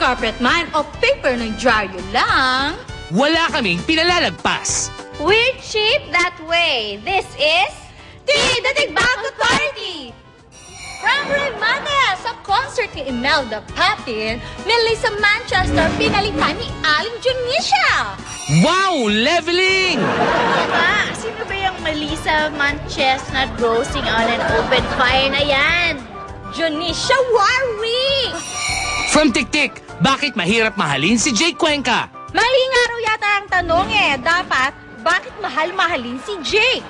carpet man o paper ng dyaryo lang. Wala kaming pinalalagpas. We're cheap that way. This is The Tigbak Authority! From Remana, sa concert ni Imelda Papin, Melissa Manchester, pinalitan ni Aling Junicia. Wow! Leveling! Diba? Sino ba yung Melissa Manchester roasting on an open fire na yan? Junicia Warwick! From Tiktik, bakit mahirap mahalin si Jake Cuenca? Mali nga raw yata ang tanong Dapat, bakit mahal-mahalin si Jake?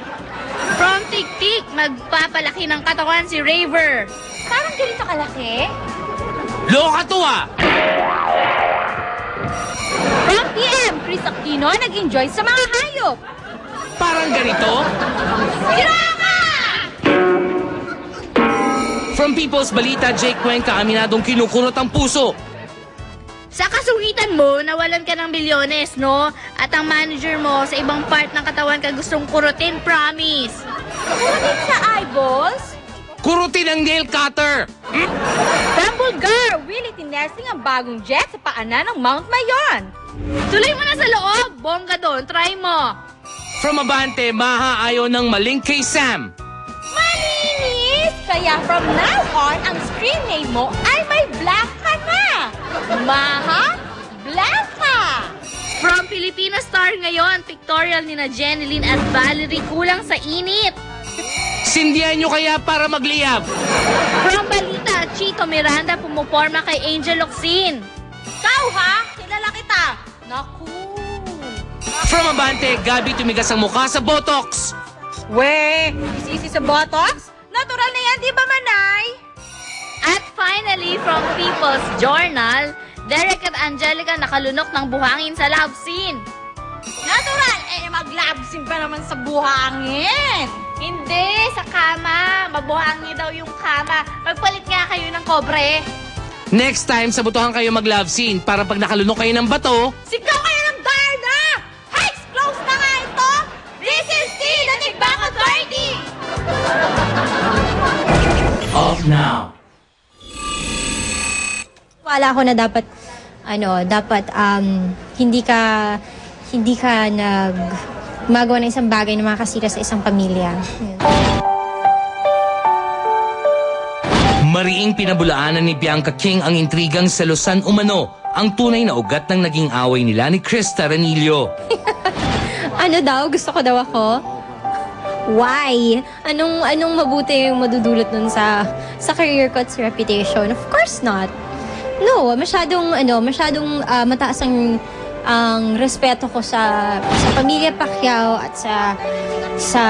From Tik-Tik, magpapalaki ng katawan si Raver. Parang ganito kalaki. Loka to ah! From PM, Chris Aquino nag-enjoy sa mga hayop. Parang ganito? Sira ka! From People's Balita, Jake Cuenca aminadong kinukurot ang puso. Sa kasuhitan mo, nawalan ka ng bilyones, no? At ang manager mo sa ibang part ng katawan ka gustong kurutin, promise. Kurutin sa eyeballs? Kurutin ang nail cutter! From Bulgar, Willie tinesting ang bagong jet sa paanan ng Mount Mayon. Tuloy mo na sa loob. Bongga doon, try mo. From Abante, Maha ayaw ng malink kay Sam. Malinis! Kaya from now on, ang screen name mo ay may black ka na. Maha, black ka! From Filipino Star ngayon, pictorial ni na Jeneline at Valerie kulang sa init. Sindihan nyo kaya para magliyab. From Balita, Chito Miranda pumuporma kay Angel Locsin. Ikaw ha? Kilala kita. Naku. From Abante, Gabi tumigas ang mukha sa Botox. We, isisi sa botox? Natural na yan, di ba, Manay? At finally, from People's Journal, Derek at Angelica nakalunok ng buhangin sa love scene. Natural! Mag-labsin pa naman sa buhangin. Hindi, sa kama. Mabuhangin daw yung kama. Magpalit nga kayo ng kobre. Next time, sabutuhan kayo mag-love scene para pag nakalunok kayo ng bato, Sigaw kayo ng Darna! Heights, close na nga ito! This is the Tigbak Authority! off now. Wala ko na dapat hindi ka magawa ng isang bagay na makakasira sa isang pamilya. Mariing pinabulaanan ni Bianca King ang intrigang selosan umano, ang tunay na ugat ng naging away nila ni Krista Ranillo. Ano daw? Gusto ko daw ako? Why? Anong mabuti yung madudulot nun sa career ko at sa reputation? Of course not. No, masyadong mataas ang respeto ko sa pamilya Pacquiao at sa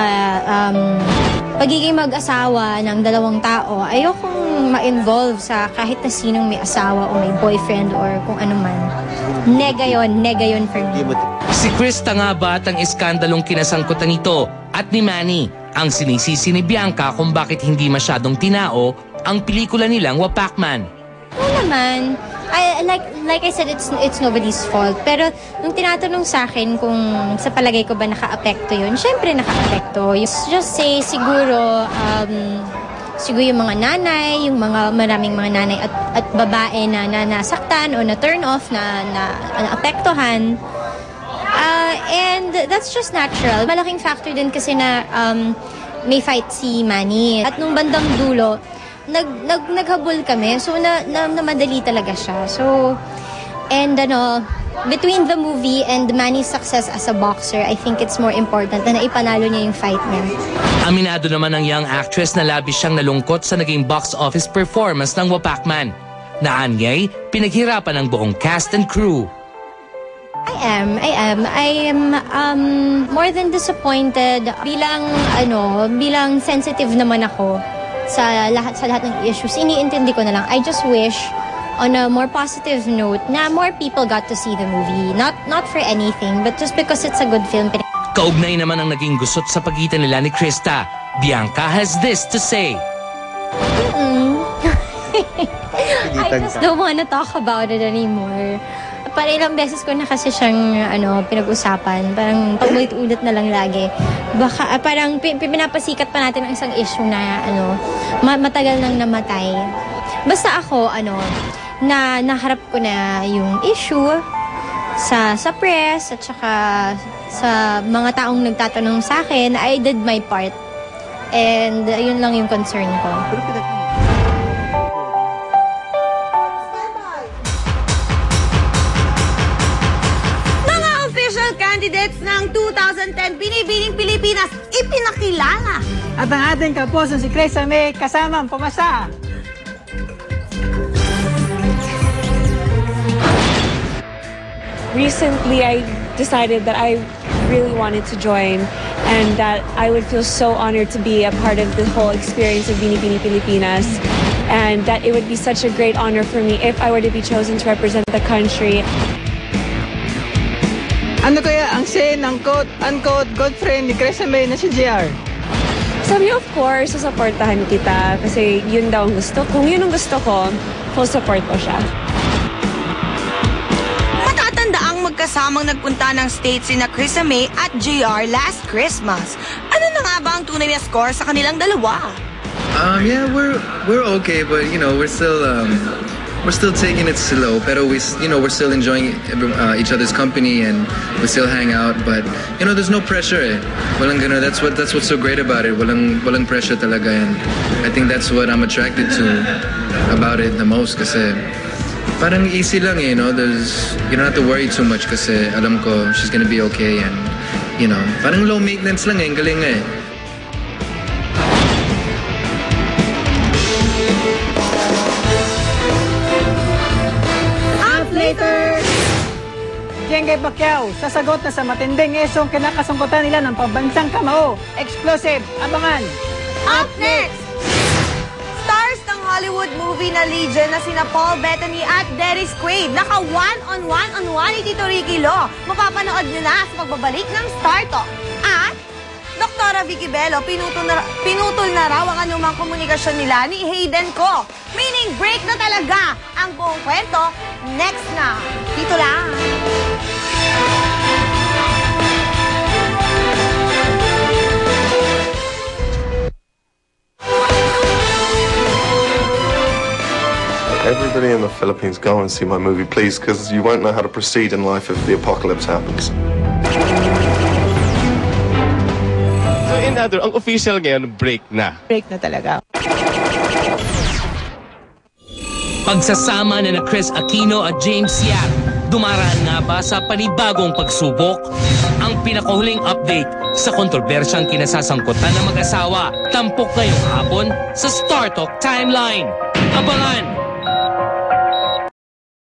pagiging mag-asawa ng dalawang tao. Ayokong ma-involve sa kahit na sinong may asawa o may boyfriend or kung ano man. Nega yun for me. Si Krista nga ba at ang iskandalong kinasangkutan nito at ni Manny ang sinisisi ni Bianca kung bakit hindi masyadong tinao ang pelikula nilang Wapakman? Oo naman. Like I said, it's nobody's fault. Pero nung tinatanong sa akin kung sa palagay ko ba naka-apekto yun, syempre naka-apekto. Just say, siguro yung mga nanay, maraming mga nanay at babae na nasaktan o na-turn off, na apektuhan. And that's just natural. Malaking factor din kasi na may fight si Manny. At nung bandang dulo, naghabol kami. So, namadali talaga siya. So, and between the movie and Manny's success as a boxer, I think it's more important na naipanalo niya yung fight niya. Aminado naman ang young actress na labis siyang nalungkot sa naging box office performance ng Wapakman. Naanyay, pinaghirapan ng buong cast and crew. I am more than disappointed. Bilang sensitive naman ako sa lahat ng issues. Iniintindi ko na lang. I just wish on a more positive note na more people got to see the movie. Not for anything, but just because it's a good film. Kaugnay naman ang naging gusot sa pagitan nila ni Krista. Bianca has this to say. I just don't wanna talk about it anymore. Para ilang beses ko na kasi siyang pinag-usapan. Parang paulit-ulit na lang lagi. Baka parang pinapasikat pa natin ang isang issue na matagal nang namatay. Basta ako, na naharap ko na yung issue sa press at saka sa mga taong nagtatanong sa akin, I did my part. And yun lang yung concern ko. Mga official candidates ng 2010 Binibining Pilipinas ipinakilala. At ang ating kapuso si Chris May kasama ang pumasa. Recently, I decided that I really wanted to join and that I would feel so honored to be a part of the whole experience of Binibining Pilipinas, and that it would be such a great honor for me if I were to be chosen to represent the country. Ano kaya ang say ng quote-unquote good friend ni Chris May na si JR? Sabi, of course, susuportahan kita kasi yun daw ang gusto. Kung yun ang gusto ko, full support ko siya. Matatandaang magkasamang nagpunta ng States sina Chris May at JR last Christmas. Ano na nga ba ang tunay na score sa kanilang dalawa? Yeah, we're okay, but you know, we're still taking it slow. Pero we're still enjoying each other's company and we still hang out. But you know, there's no pressure. Eh. Walang gano. That's what's so great about it. Walang pressure talaga, and I think that's what I'm attracted to about it the most. Kasi parang easy lang, eh, you know. You don't have to worry too much. Kasi alam ko she's gonna be okay, and you know, parang low maintenance lang, eh. Ang galing, eh. Jengay Pacquiao, sasagot na sa matinding esong kinakasungkutan nila ng pambansang kamao. Exclusive, abangan! Up next! Stars ng Hollywood movie na Legion na sina Paul Bettany at Dennis Quaid. Naka one-on-one ni Tito Ricky Lo. Mapapanood nyo na sa pagbabalik ng Star Talk. At Dr. Vicky Bello, pinutol na raw ang anumang komunikasyon nila ni Hayden Ko. Meaning, break na talaga ang buong kwento. Next na. Dito lang. Everybody in the Philippines, go and see my movie, please, because you won't know how to proceed in life if the apocalypse happens. So in other, ang official ngayon, break na. Break na talaga. Pagsasama na Chris Aquino at James Yap, dumaraan nga ba sa panibagong pagsubok? Ang pinakahuling update sa kontrobersyang kinasasangkutan ng mag-asawa, tampok ngayong hapon sa Star Talk Timeline. Abangan!